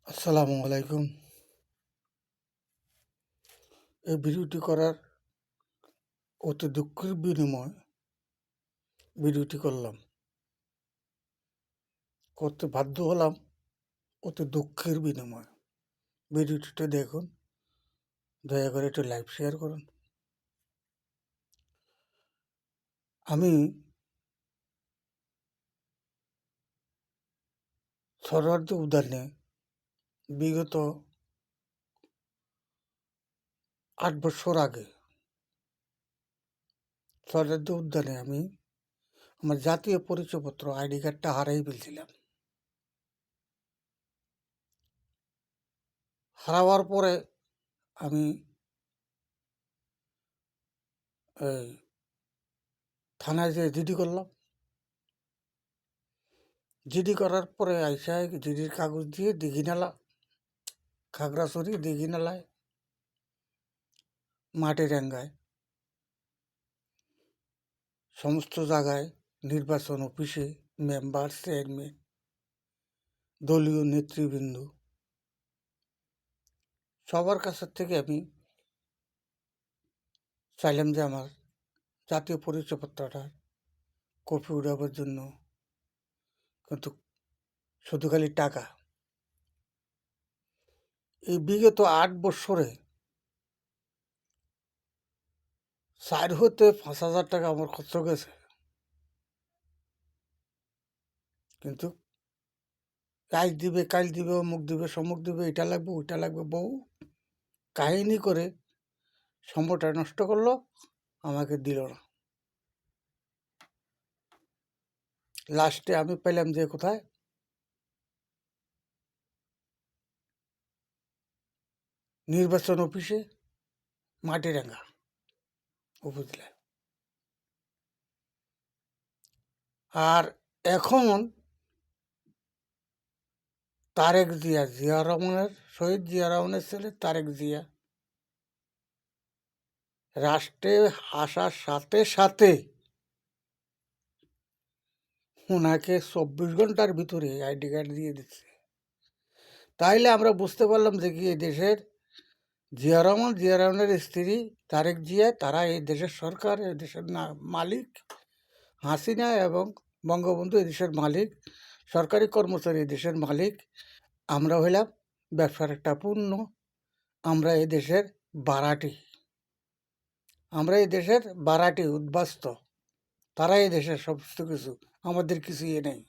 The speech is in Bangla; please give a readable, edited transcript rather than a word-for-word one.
আসসালামু আলাইকুম। এই ভিডিওটি করার অতি দুঃখের বিনিময় ভিডিওটি করলাম। করতে বাধ্য হলাম অতি দুঃখের বিনিময়। ভিডিওটিতে দেখুন, দয়া করে একটু লাইভ শেয়ার করুন। আমি সরোয়ার্দী উদ্যানে বিগত ৮ বছর আগে সরোয়ার্দী উদ্যানে আমি আমার জাতীয় পরিচয়পত্র আইডি কার্ডটা হারাই ফেলছিলাম। হারাবার পরে আমি এই থানায় যেয়ে জিডি করলাম। জিডি করার পরে আইসা জিডির কাগজ দিয়ে দীঘিনালা, খাগড়াছড়ি দীঘিনালায়, মাটিরাঙ্গায় সমস্ত জায়গায় নির্বাচন অফিসে মেম্বার, চেয়ারম্যান, দলীয় নেতৃবৃন্দ সবার কাছের থেকে আমি চাইলাম যে আমার জাতীয় পরিচয়পত্রটার কপি উঠাবার জন্য, কিন্তু শুধু খালি টাকা। এই বিগত ৮ বছরে ৪ হতে ৫,০০০ টাকা আমার খরচ গেছে, কিন্তু আজ দিবে, কাল দিবে, অমুক দিবে, সমুক দিবে, এটা লাগবে, ওইটা লাগবে, বহু কাহিনী করে সময়টা নষ্ট করলো, আমাকে দিল না। লাস্টে আমি পেলাম যে কোথায়, নির্বাচন অফিসে, মাটিরাঙ্গা উপজেলায়। আর এখন তারেক জিয়া, জিয়া রহমানের, শহীদ জিয়া রহমানের ছেলে তারেক জিয়া রাষ্ট্রে আসার সাথে সাথে ওনাকে ২৪ ঘন্টার ভিতরে আইডি কার্ড দিয়ে দিচ্ছে। তাইলে আমরা বুঝতে পারলাম যে কি এই দেশের জিয়া রহমান, জিয়া রহমানের স্ত্রী তারেক জিয়া, তারা এই দেশের সরকার, এই দেশের মালিক। হাসিনা এবং বঙ্গবন্ধু এই দেশের মালিক, সরকারি কর্মচারী এই দেশের মালিক। আমরা হইলাম ব্যবসার একটা পণ্য। আমরা এই দেশের বারাটি, আমরা এই দেশের বারাটি উদ্বাস্ত। তারা এই দেশের সমস্ত কিছু, আমাদের কিছু নেই।